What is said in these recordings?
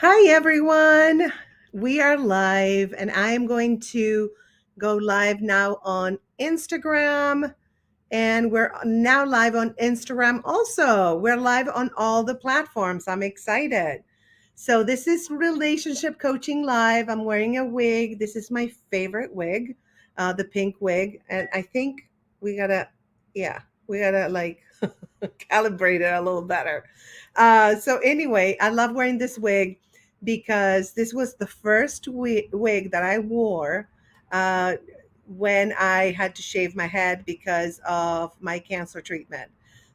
Hi, everyone. We are live, and I am going to go live now on Instagram. And we're now live on Instagram also. We're live on all the platforms. I'm excited. So, this is Relationship Coaching Live. I'm wearing a wig. This is my favorite wig, the pink wig. And I think we gotta, yeah, we gotta like calibrate it a little better. So anyway, I love wearing this wig because this was the first wig that I wore uh, when I had to shave my head because of my cancer treatment.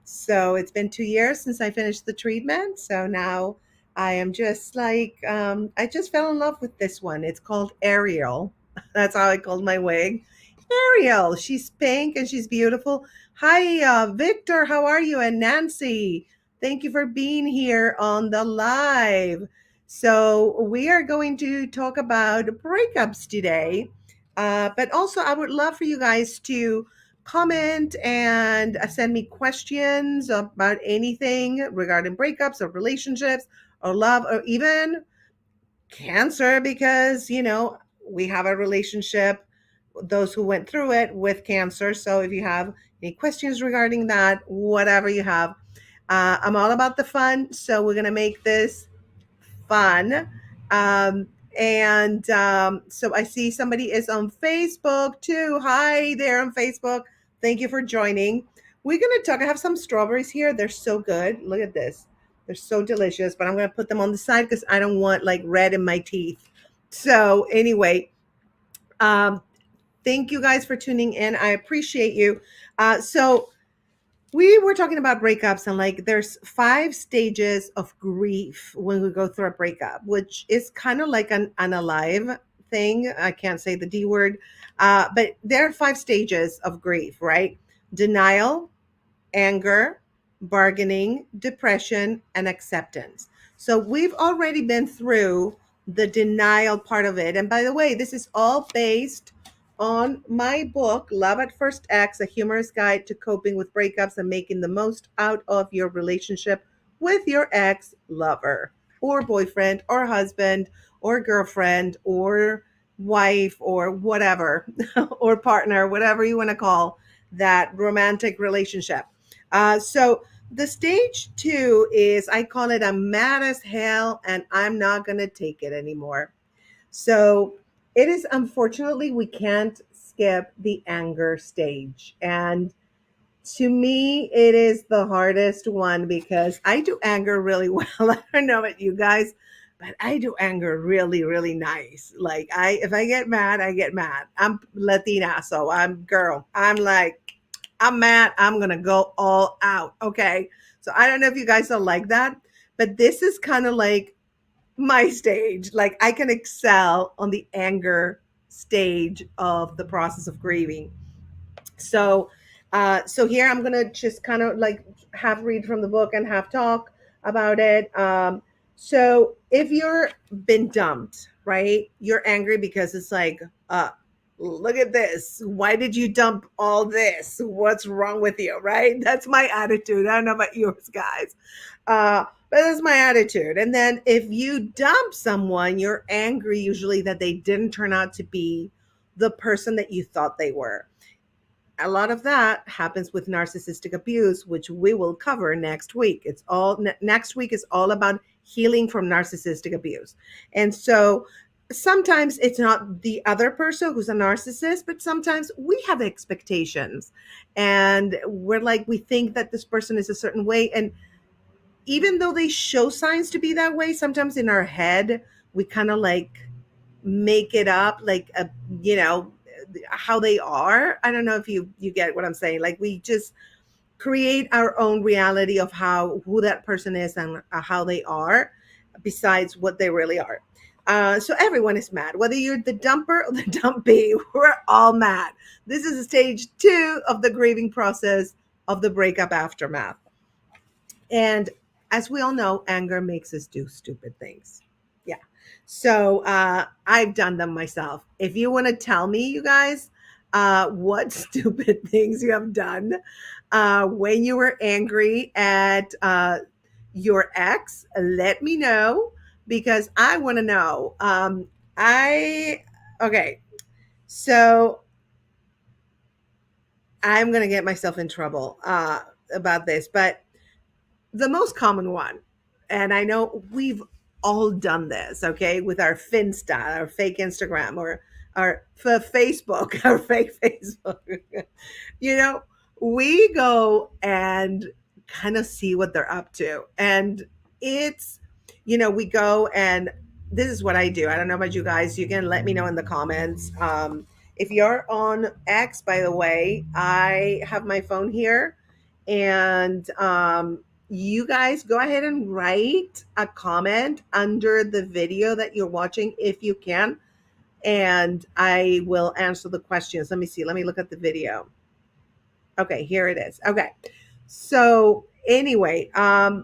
So it's been 2 years since I finished the treatment. So now I am just like, I just fell in love with this one. It's called Ariel. That's how I called my wig. Ariel. She's pink and she's beautiful. Hi, Victor. How are you? And Nancy. Thank you for being here on the live. So, we are going to talk about breakups today. But also, I would love for you guys to comment and send me questions about anything regarding breakups or relationships or love or even cancer because we have a relationship, those who went through it with cancer. So if you have any questions regarding that, whatever you have, I'm all about the fun, so we're going to make this fun. So I see somebody is on Facebook too. Hi there on Facebook. Thank you for joining. We're going to talk. I have some strawberries here. They're so good. Look at this. They're so delicious, but I'm going to put them on the side because I don't want like red in my teeth. So anyway, um, thank you guys for tuning in. I appreciate you. So we were talking about breakups and like there's 5 stages of grief when we go through a breakup, which is kind of like an unalive thing. I can't say the D word, but there are 5 stages of grief, right? Denial, anger, bargaining, depression, and acceptance. So we've already been through the denial part of it. And by the way, this is all based on my book, Love at First Acts, A Humorous Guide to Coping with Breakups and Making the Most Out of Your Relationship with Your Ex Lover or boyfriend or husband or girlfriend or wife or whatever, or partner, whatever you want to call that romantic relationship. So the stage 2 is, I call it, I'm mad as hell and I'm not going to take it anymore. So it is, unfortunately, we can't skip the anger stage. And to me, it is the hardest one because I do anger really well. I don't know about you guys, but I do anger really, really nice. Like if I get mad, I get mad. I'm Latina, so I'm girl. I'm like, I'm mad. I'm gonna go all out. Okay. So I don't know if you guys are like that, but this is kind of like my stage. Like I can excel on the anger stage of the process of grieving. So, so here I'm gonna just kind of like half read from the book and half talk about it. So if you're been dumped, right? You're angry because it's like, look at this. Why did you dump all this? What's wrong with you, right? That's my attitude. I don't know about yours, guys. But that's my attitude. And then if you dump someone, you're angry usually that they didn't turn out to be the person that you thought they were. A lot of that happens with narcissistic abuse, which we will cover next week. It's all next week is all about healing from narcissistic abuse. And so sometimes it's not the other person who's a narcissist, but sometimes we have expectations and we're like, we think that this person is a certain way. And even though they show signs to be that way, sometimes in our head, we kind of like make it up, like you know how they are. I don't know if you get what I'm saying. Like we just create our own reality of how who that person is and how they are, besides what they really are. So everyone is mad, whether you're the dumper or the dumpy. We're all mad. This is stage 2 of the grieving process of the breakup aftermath. And as we all know, anger makes us do stupid things. Yeah. So I've done them myself. If you want to tell me, you guys, what stupid things you have done when you were angry at your ex, let me know. because I want to know. I okay, so I'm gonna get myself in trouble about this, but the most common one, and I know we've all done this, okay, with our Finsta, our fake Instagram, or our Facebook, our fake Facebook. you know, we go and kind of see what they're up to. And it's, we go and this is what I do. I don't know about you guys. You can let me know in the comments. If you're on X, by the way, I have my phone here. And you guys go ahead and write a comment under the video that you're watching if you can. And I will answer the questions. Let me see. Let me look at the video. Okay, here it is. Okay. So anyway, I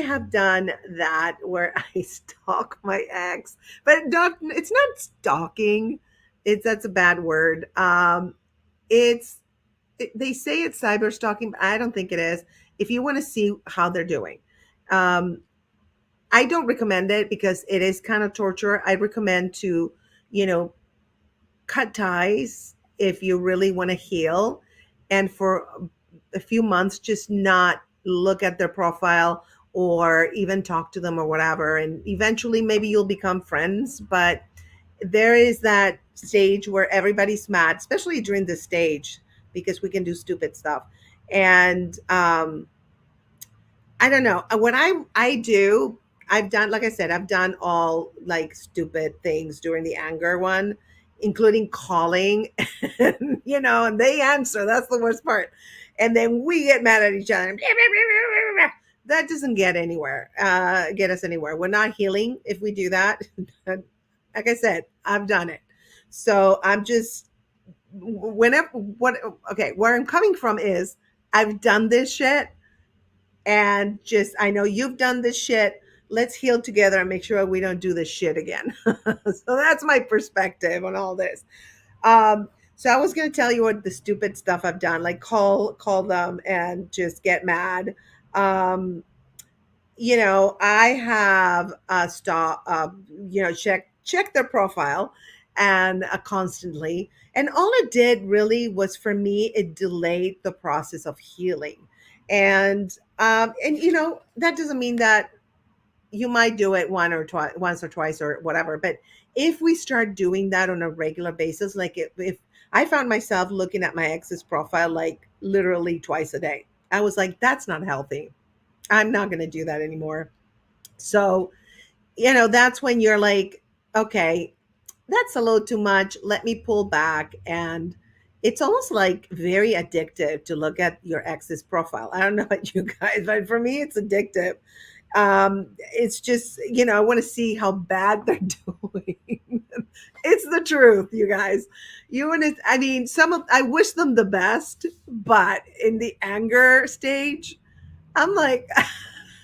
have done that where I stalk my ex, but it's not stalking. That's a bad word. It's they say it's cyber stalking, but I don't think it is. If you want to see how they're doing, um, I don't recommend it because it is kind of torture. I recommend to, you know, cut ties if you really want to heal, and for a few months just not look at their profile or even talk to them or whatever, and eventually maybe you'll become friends. But there is that stage where everybody's mad, especially during this stage, because we can do stupid stuff. And I don't know. What I do, I've done, like I said, I've done all like stupid things during the anger one, including calling, and, and they answer. That's the worst part. And then we get mad at each other. That doesn't get us anywhere. We're not healing if we do that. Like I said, I've done it. So I'm just, whenever, okay, where I'm coming from is I've done this shit, and just I know you've done this shit. Let's heal together and make sure we don't do this shit again. So that's my perspective on all this. So I was gonna tell you what the stupid stuff I've done, like call them and just get mad. Um, I have check their profile and constantly, and all it did really was for me, it delayed the process of healing. And that doesn't mean that you might do it once or twice or whatever, but if we start doing that on a regular basis, like if I found myself looking at my ex's profile like literally twice a day, I was like, that's not healthy. I'm not going to do that anymore. So, that's when you're like, okay, that's a little too much. Let me pull back. And it's almost like very addictive to look at your ex's profile. I don't know about you guys, but for me, it's addictive. It's just, I want to see how bad they're doing. It's the truth, you guys. I mean, I wish them the best, but in the anger stage, I'm like,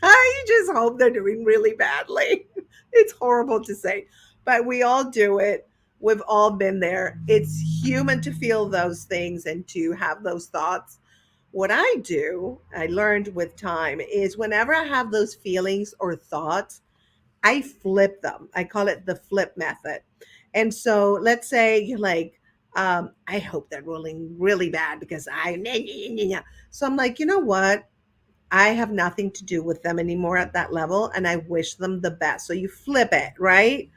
I just hope they're doing really badly. It's horrible to say, but we all do it. We've all been there. It's human to feel those things and to have those thoughts. What I do, I learned with time, is whenever I have those feelings or thoughts, I flip them. I call it the flip method. And so let's say you're like, I hope they're rolling really bad because so I'm like, you know what? I have nothing to do with them anymore at that level, and I wish them the best. So you flip it, right?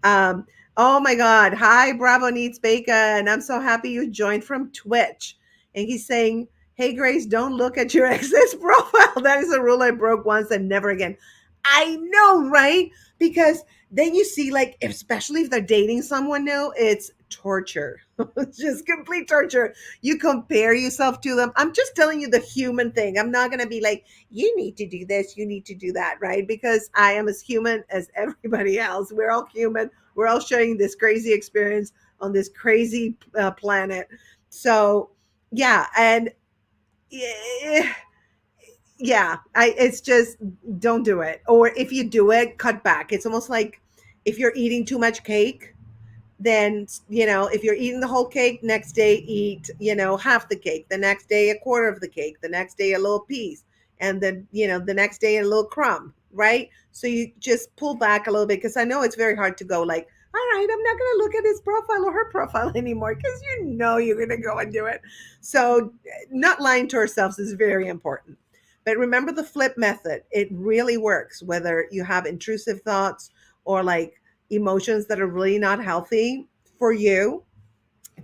Um, oh my God. Hi, Bravo Needs Bacon. I'm so happy you joined from Twitch. And he's saying, hey, Grace, don't look at your ex's profile. That is a rule I broke once and never again. I know, right? Because then you see, like, especially if they're dating someone new, it's torture. It's just complete torture. You compare yourself to them. I'm just telling you the human thing. I'm not going to be like, you need to do this, you need to do that, right? Because I am as human as everybody else. We're all human. We're all sharing this crazy experience on this crazy planet. So, yeah. And yeah, yeah, it's just don't do it. Or if you do it, cut back. It's almost like if you're eating too much cake, then if you're eating the whole cake, next day eat half the cake, the next day a quarter of the cake, the next day a little piece, and then the next day a little crumb. right? So you just pull back a little bit, because I know it's very hard to go like, all right, I'm not going to look at his profile or her profile anymore, because you know you're going to go and do it. So not lying to ourselves is very important. But remember the flip method. It really works, whether you have intrusive thoughts or like emotions that are really not healthy for you.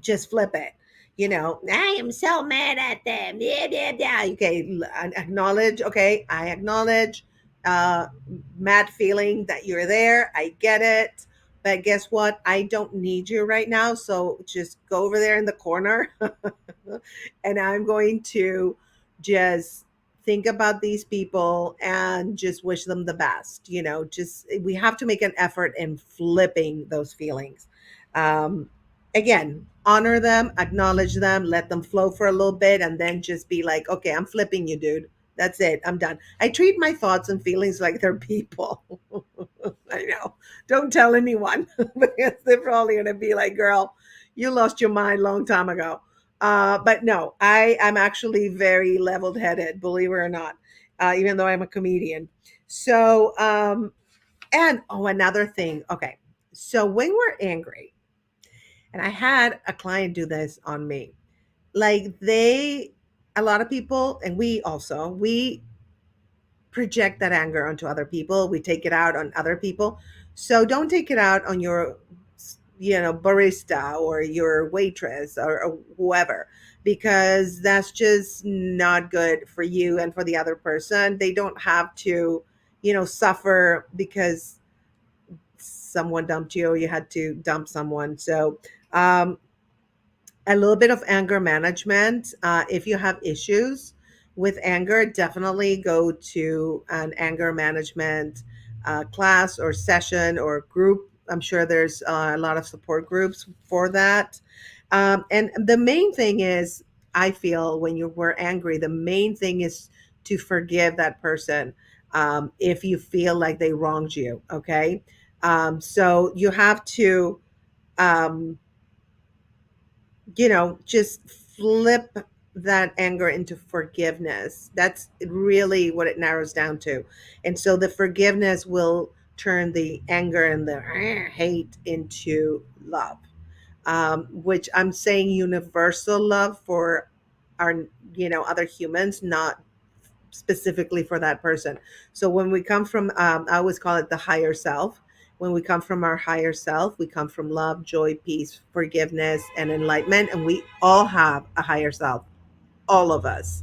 Just flip it. I am so mad at them. Yeah, yeah, yeah. Okay, acknowledge. Okay, I acknowledge uh, mad feeling that you're there. I get it. But guess what? I don't need you right now. So just go over there in the corner and I'm going to just think about these people and just wish them the best. Just we have to make an effort in flipping those feelings. Um, Again, honor them, acknowledge them, let them flow for a little bit, and then just be like, okay, I'm flipping you, dude. That's it. I'm done. I treat my thoughts and feelings like they're people. I know. Don't tell anyone because they're probably going to be like, girl, you lost your mind long time ago. But no, I am actually very leveled headed, believe it or not, even though I'm a comedian. So, and oh, another thing. Okay. So when we're angry, and I had a client do this on me, like a lot of people, and we project that anger onto other people. We take it out on other people. So don't take it out on your, barista or your waitress or whoever, because that's just not good for you and for the other person. They don't have to, suffer because someone dumped you or you had to dump someone. So, a little bit of anger management. If you have issues with anger, definitely go to an anger management class or session or group. I'm sure there's a lot of support groups for that. And the main thing is, I feel when you were angry, the main thing is to forgive that person if you feel like they wronged you. Okay. So you have to. Um, just flip that anger into forgiveness. That's really what it narrows down to. And so the forgiveness will turn the anger and the hate into love, which I'm saying universal love for our, other humans, not specifically for that person. So when we come from, I always call it the higher self. When we come from our higher self, we come from love, joy, peace, forgiveness, and enlightenment. And we all have a higher self, all of us.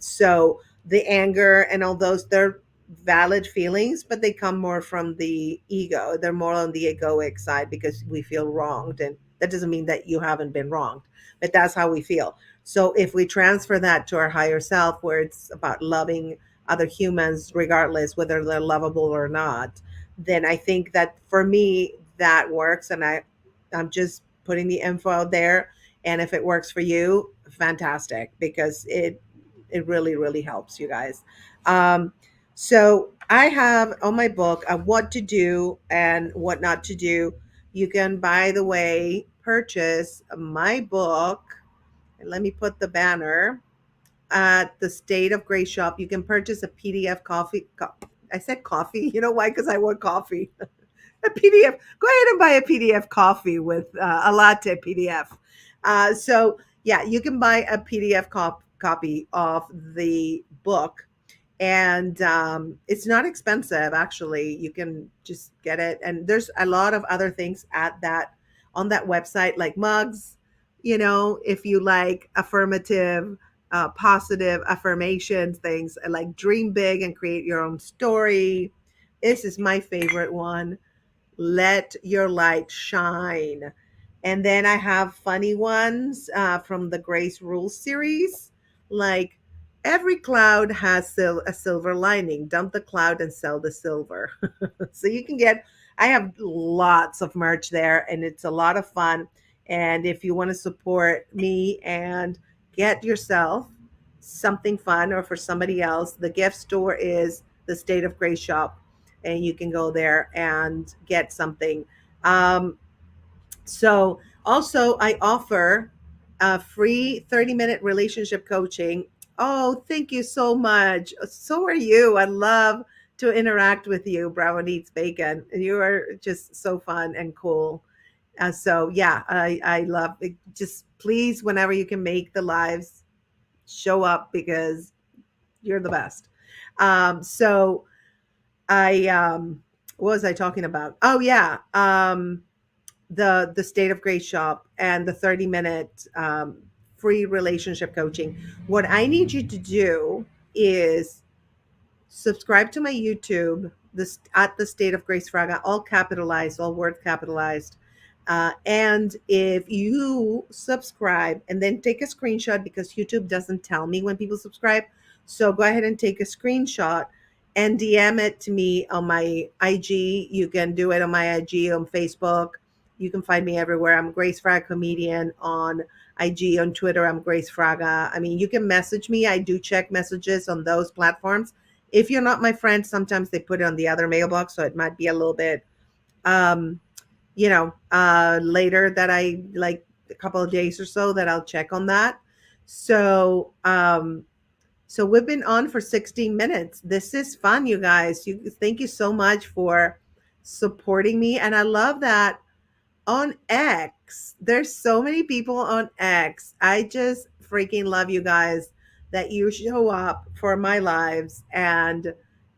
So the anger and all those, they're valid feelings, but they come more from the ego. They're more on the egoic side because we feel wronged. And that doesn't mean that you haven't been wronged, but that's how we feel. So if we transfer that to our higher self, where it's about loving other humans, regardless whether they're lovable or not, then I think that for me, that works. And I'm just putting the info out there, and if it works for you, fantastic, because it really really helps you guys. So I have on my book what to do and what not to do. You can, by the way, purchase my book, and let me put the banner at the State of Grace shop. You can purchase a PDF coffee. I said coffee. You know why? Because I want coffee. A PDF. Go ahead and buy a PDF coffee with a latte PDF. So yeah, you can buy a PDF copy of the book, and it's not expensive. Actually, you can just get it, and there's a lot of other things at that on that website, like mugs. If you like affirmative, positive affirmations, things like dream big and create your own story. This is my favorite one, let your light shine. And then I have funny ones from the Grace Rules series, like every cloud has a silver lining. Dump the cloud and sell the silver. So you can get, I have lots of merch there, and it's a lot of fun. And if you want to support me and get yourself something fun, or for somebody else, the gift store is the State of Grace shop, and you can go there and get something. Um, so also I offer a free 30-minute relationship coaching. Oh, thank you so much. So are you. I love to interact with you, Brown Eats Bacon. You are just so fun and cool. So yeah, I love it. Just please, whenever you can make the lives, show up because you're the best. So I what was I talking about? Oh yeah, the State of Grace shop and the 30-minute free relationship coaching. What I need you to do is subscribe to my YouTube, this at the State of Grace Fraga, all capitalized, all words capitalized. And if you subscribe and then take a screenshot, because YouTube doesn't tell me when people subscribe, so go ahead and take a screenshot and DM it to me on my IG. You can do it on my IG, on Facebook. You can find me everywhere. I'm Grace Fraga Comedian on IG, on Twitter. I'm Grace Fraga. I mean, you can message me. I do check messages on those platforms. If you're not my friend, sometimes they put it on the other mailbox, so it might be a little bit, um, later that I like a couple of days or so that I'll check on that. So, so we've been on for 16 minutes. This is fun, you guys. Thank you so much for supporting me, and I love that on X. There's so many people on X. I just freaking love you guys that you show up for my lives and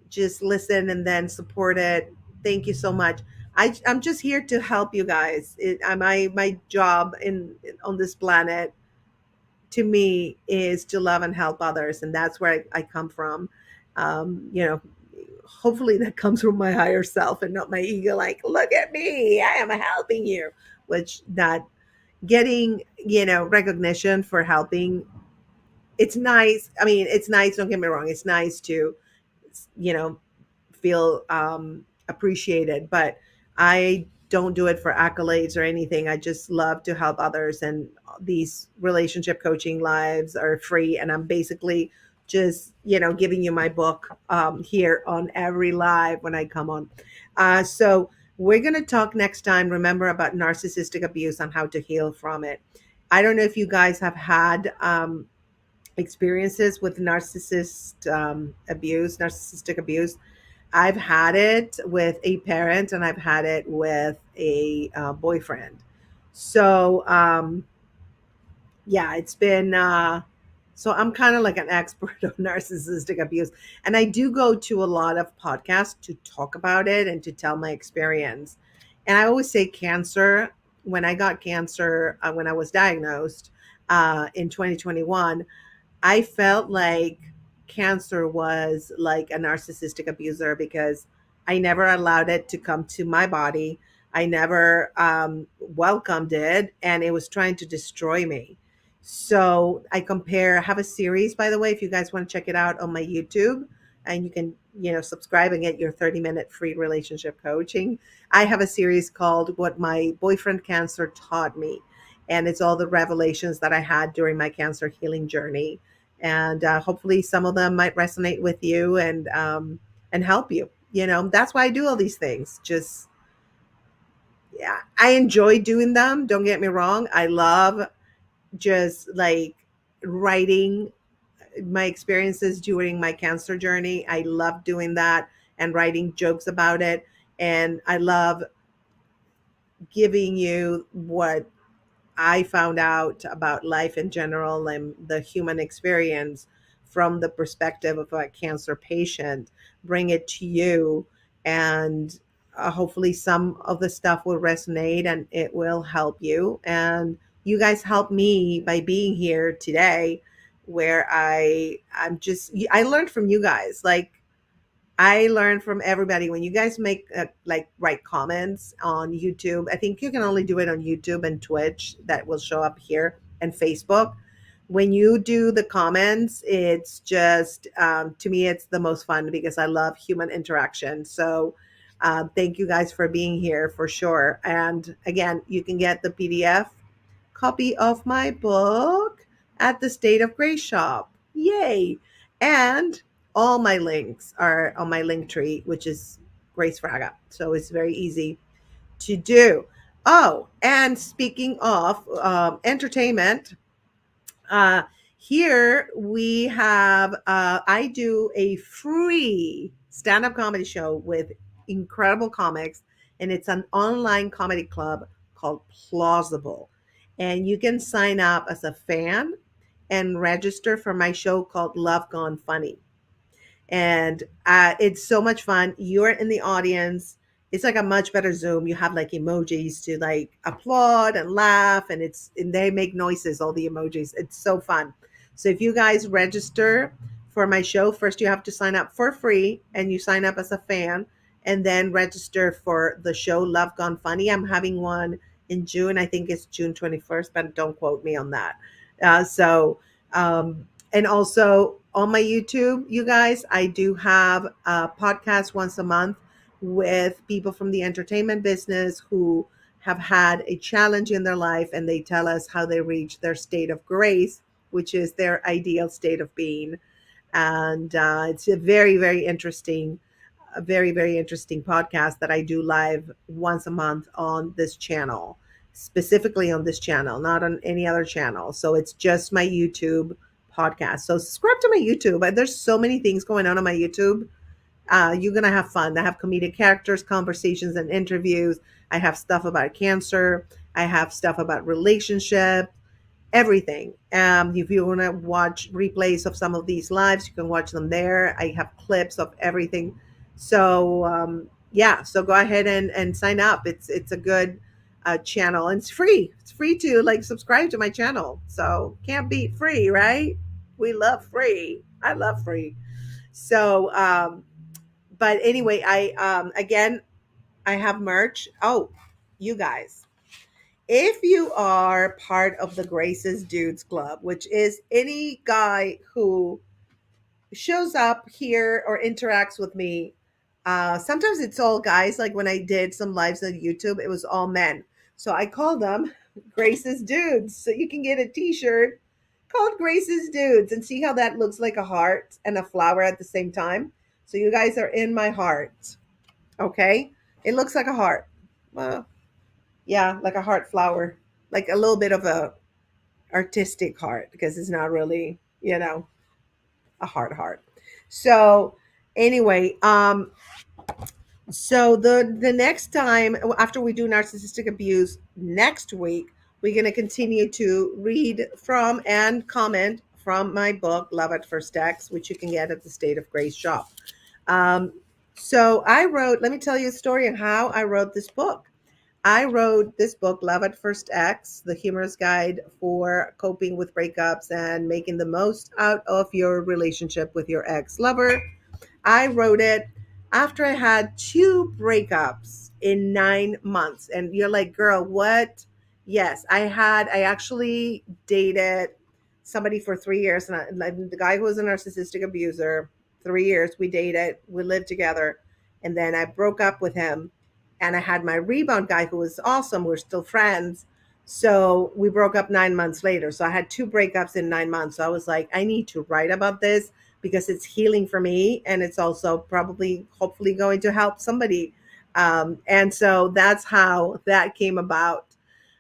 just listen and then support it. Thank you so much. I'm just here to help you guys. My job on this planet, to me, is to love and help others, and that's where I come from. You know, hopefully that comes from my higher self and not my ego, like, look at me, I am helping you. Which that getting, recognition for helping, it's nice. I mean, it's nice, don't get me wrong, it's nice to, you know feel appreciated, but I don't do it for accolades or anything. I just love to help others, and these relationship coaching lives are free, and I'm basically just, giving you my book here on every live when I come on. So we're going to talk next time, remember, about narcissistic abuse and how to heal from it. I don't know if you guys have had experiences with narcissistic abuse. I've had it with a parent, and I've had it with a boyfriend. So, yeah, it's been, so I'm kind of like an expert on narcissistic abuse. And I do go to a lot of podcasts to talk about it and to tell my experience. And I always say cancer, when I got cancer, when I was diagnosed in 2021, I felt like cancer was like a narcissistic abuser because I never allowed it to come to my body. I never welcomed it, and it was trying to destroy me. So I have a series, by the way, if you guys want to check it out on my YouTube, and you can, subscribe and get your 30-minute free relationship coaching. I have a series called What My Boyfriend Cancer Taught Me. And it's all the revelations that I had during my cancer healing journey, and hopefully some of them might resonate with you and help you. That's why I do all these things. Just, yeah, I enjoy doing them, don't get me wrong. I love just like writing my experiences during my cancer journey. I love doing that and writing jokes about it, and I love giving you what I found out about life in general and the human experience from the perspective of a cancer patient, bring it to you, and hopefully some of the stuff will resonate and it will help you. And you guys help me by being here today, where I learned from you guys. Like, I learn from everybody. When you guys make like write comments on YouTube, I think you can only do it on YouTube and Twitch, that will show up here, and Facebook. When you do the comments, it's just, to me, it's the most fun because I love human interaction. So thank you guys for being here for sure. And again, you can get the PDF copy of my book at the State of Grace shop. Yay! And all my links are on my link tree, which is Grace Fraga. So it's very easy to do. Oh, and speaking of entertainment, uh, Here we have, I do a free stand up comedy show with incredible comics, and it's an online comedy club called Plausible. And you can sign up as a fan and register for my show called Love Gone Funny, and it's so much fun. You're in the audience. It's like a much better Zoom. You have like emojis to like applaud and laugh, and they make noises, all the emojis. It's so fun. So if you guys register for my show, first you have to sign up for free, and you sign up as a fan, and then register for the show Love Gone Funny. I'm having one in June. I think it's June 21st, but don't quote me on that. And also on my YouTube, you guys, I do have a podcast once a month with people from the entertainment business who have had a challenge in their life, and they tell us how they reach their state of grace, which is their ideal state of being. And it's a very, very interesting, a very, very interesting podcast that I do live once a month on this channel, specifically on this channel, not on any other channel. So it's just my YouTube podcast. So subscribe to my YouTube. There's so many things going on my YouTube. You're going to have fun. I have comedic characters, conversations, and interviews. I have stuff about cancer. I have stuff about relationship, everything. If you want to watch replays of some of these lives, you can watch them there. I have clips of everything. So yeah, so go ahead and sign up. It's a good channel, and it's free. It's free to like subscribe to my channel. So can't beat free, right? We love free. I love free. So but anyway, I again, I have merch. Oh, you guys, if you are part of the Grace's Dudes Club, which is any guy who shows up here or interacts with me, sometimes it's all guys. Like when I did some lives on YouTube, it was all men. So I call them Grace's Dudes. So you can get a t shirt called Grace's Dudes and see how that looks like a heart and a flower at the same time. So you guys are in my heart. Okay. It looks like a heart. Well, yeah, like a heart flower, like a little bit of a artistic heart because it's not really, a heart. So anyway, so the next time after we do narcissistic abuse next week, we're going to continue to read from and comment from my book Love at First X, which you can get at the State of Grace shop. Um, so I wrote, let me tell you a story on how I wrote this book. I wrote this book, Love at First X, the humorous guide for coping with breakups and making the most out of your relationship with your ex lover. I wrote it after I had two breakups in 9 months. And you're like, girl, what? Yes, I actually dated somebody for 3 years. And the guy who was a narcissistic abuser, 3 years, we dated, we lived together. And then I broke up with him. And I had my rebound guy who was awesome. We're still friends. So we broke up 9 months later. So I had two breakups in 9 months. So I was like, I need to write about this because it's healing for me, and it's also probably hopefully going to help somebody. And so that's how that came about.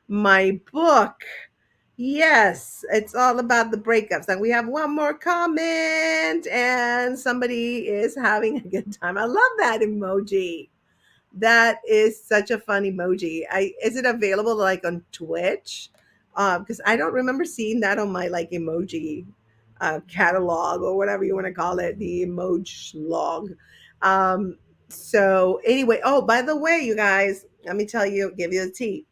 My book, yes, it's all about the breakups. And we have one more comment, and somebody is having a good time. I love that emoji. That is such a fun emoji. Is it available like on Twitch? Because I don't remember seeing that on my like emoji catalog or whatever you want to call it, the emoji log. So anyway, oh, by the way, you guys, let me tell you, give you the tea.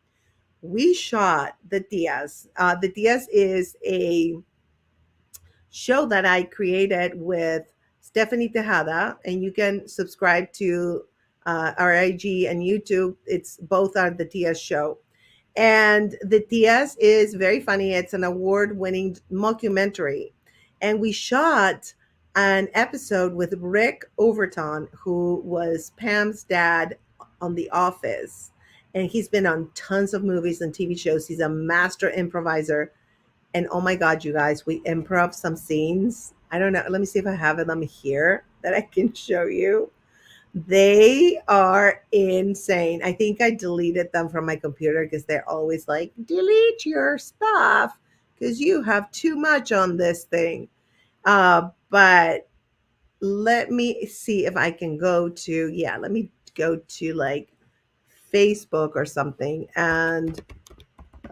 We shot the Diaz. The Diaz is a show that I created with Stephanie Tejada, and you can subscribe to our IG and YouTube. It's both are the Diaz show. And the Diaz is very funny. It's an award-winning mockumentary. And we shot an episode with Rick Overton, who was Pam's dad on The Office. And he's been on tons of movies and TV shows. He's a master improviser. And oh my God, you guys, we improv some scenes. I don't know. Let me see if I have them here that I can show you. They are insane. I think I deleted them from my computer because they're always like, delete your stuff. because you have too much on this thing. But let me see if I can go to, yeah, let me go to like Facebook or something. And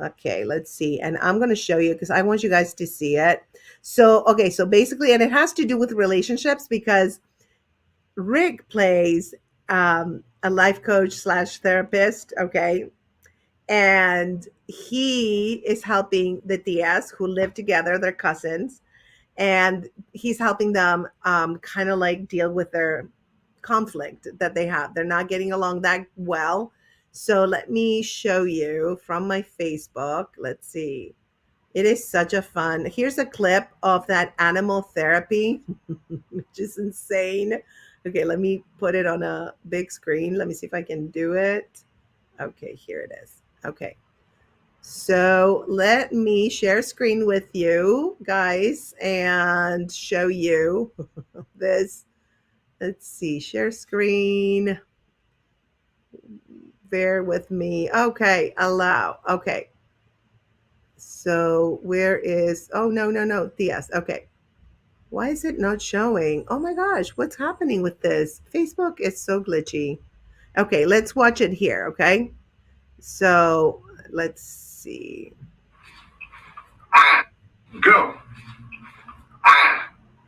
okay, let's see. And I'm going to show you because I want you guys to see it. So, okay, so basically, and it has to do with relationships because Rick plays a life coach slash therapist. Okay. And he is helping the Diaz who live together, they're cousins, and he's helping them kind of like deal with their conflict that they have. They're not getting along that well. So let me show you from my Facebook. Let's see. It is such a fun. Here's a clip of that animal therapy, which is insane. Okay, let me put it on a big screen. Let me see if I can do it. Okay, here it is. Okay. So let me share screen with you guys and show you this. Let's see, share screen. Bear with me. Okay, allow. Okay. So where is, oh, no, no, no, yes. Okay. Why is it not showing? Oh my gosh, what's happening with this? Facebook is so glitchy. Okay, let's watch it here. Okay. So let's see. Go.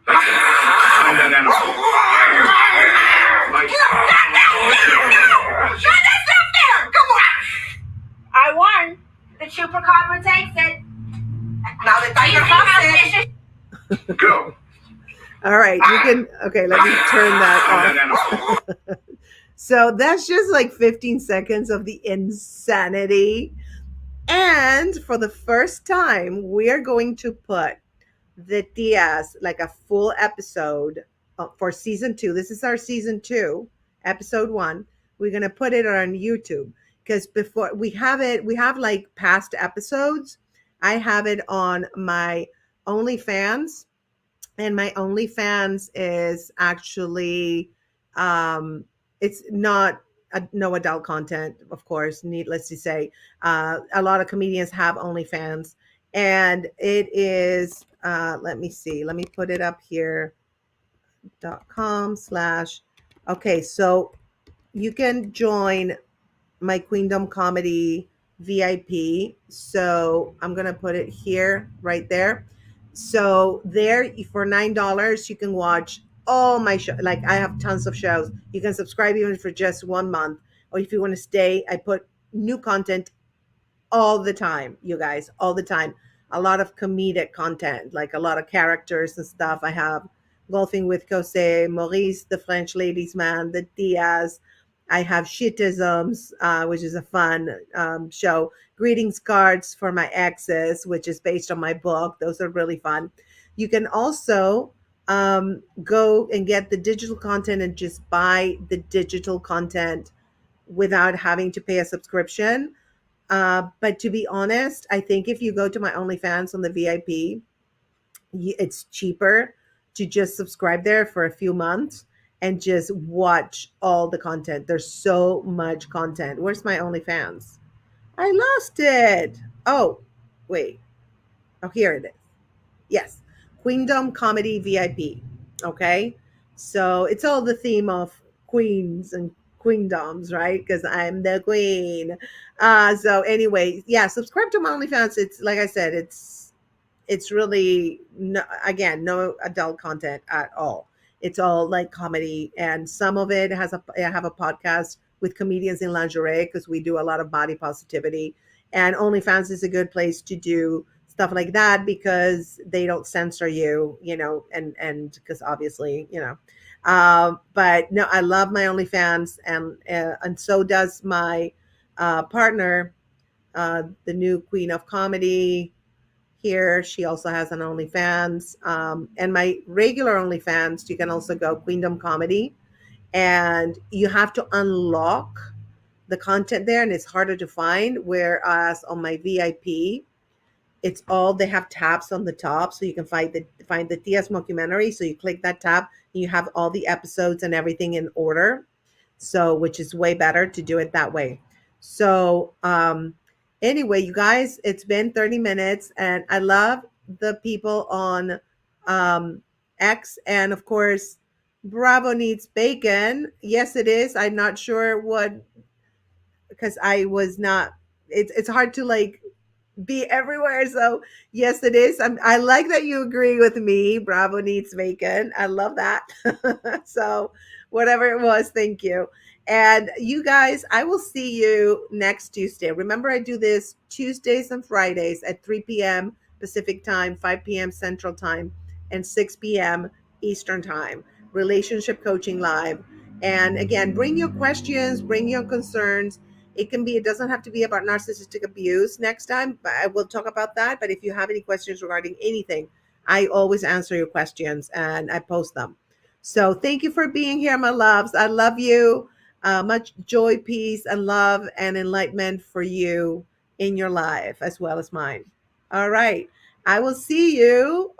That animal. Like, Shut that stuff there! Come on! I won. The chupacabra takes it. Now the tiger has it. go. All right, you can, okay, let me turn that off. So that's just like 15 seconds of the insanity. And for the first time, we're going to put the Diaz, like a full episode for season 2. This is our season 2, episode 1. We're going to put it on YouTube because before we have like past episodes. I have it on my OnlyFans, and my OnlyFans is actually it's not no adult content, of course, needless to say. A lot of comedians have OnlyFans, and it is let me see, let me put it up here, .com slash, okay, so you can join my Queendom Comedy VIP. So I'm gonna put it here, right there. So there, for $9, you can watch all my show. Like I have tons of shows. You can subscribe even for just 1 month, or if you want to stay, I put new content all the time, you guys, all the time. A lot of comedic content, like a lot of characters and stuff. I have Golfing with Cosé, Maurice, the French ladies man, the Diaz. I have Shitisms, which is a fun show. Greetings cards for my exes, which is based on my book. Those are really fun. You can also go and get the digital content and just buy the digital content without having to pay a subscription. But to be honest, I think if you go to my OnlyFans on the VIP, it's cheaper to just subscribe there for a few months and just watch all the content. There's so much content. Where's my OnlyFans? I lost it. Oh, wait. Oh, here it is. Yes. Queendom Comedy VIP. Okay. So it's all the theme of queens and queendoms, right? Because I'm the queen. So anyway, yeah, subscribe to my OnlyFans. It's like I said, it's really no, again, no adult content at all. It's all like comedy, and some of it has I have a podcast with comedians in lingerie because we do a lot of body positivity, and OnlyFans is a good place to do stuff like that because they don't censor you, and because obviously, but no, I love my OnlyFans, and so does my partner, the new queen of comedy here. She also has an OnlyFans. And my regular OnlyFans, you can also go Queendom Comedy. And you have to unlock the content there, and it's harder to find. Whereas on my VIP, it's all, they have tabs on the top, so you can find the TS mockumentary. So you click that tab, and you have all the episodes and everything in order. So which is way better to do it that way. So Anyway, you guys, it's been 30 minutes, and I love the people on X, and of course, Bravo needs bacon. Yes, it is. I'm not sure what, because I was not. It's hard to like be everywhere. So yes, it is. I like that you agree with me. Bravo needs bacon. I love that. So whatever it was, thank you. And you guys, I will see you next Tuesday. Remember, I do this Tuesdays and Fridays at 3 p.m. Pacific time, 5 p.m. Central time, and 6 p.m. Eastern time. Relationship coaching live. And again, bring your questions, bring your concerns. It doesn't have to be about narcissistic abuse next time, but I will talk about that. But if you have any questions regarding anything, I always answer your questions and I post them. So thank you for being here, my loves. I love you. Much joy, peace, and love and enlightenment for you in your life as well as mine. All right. I will see you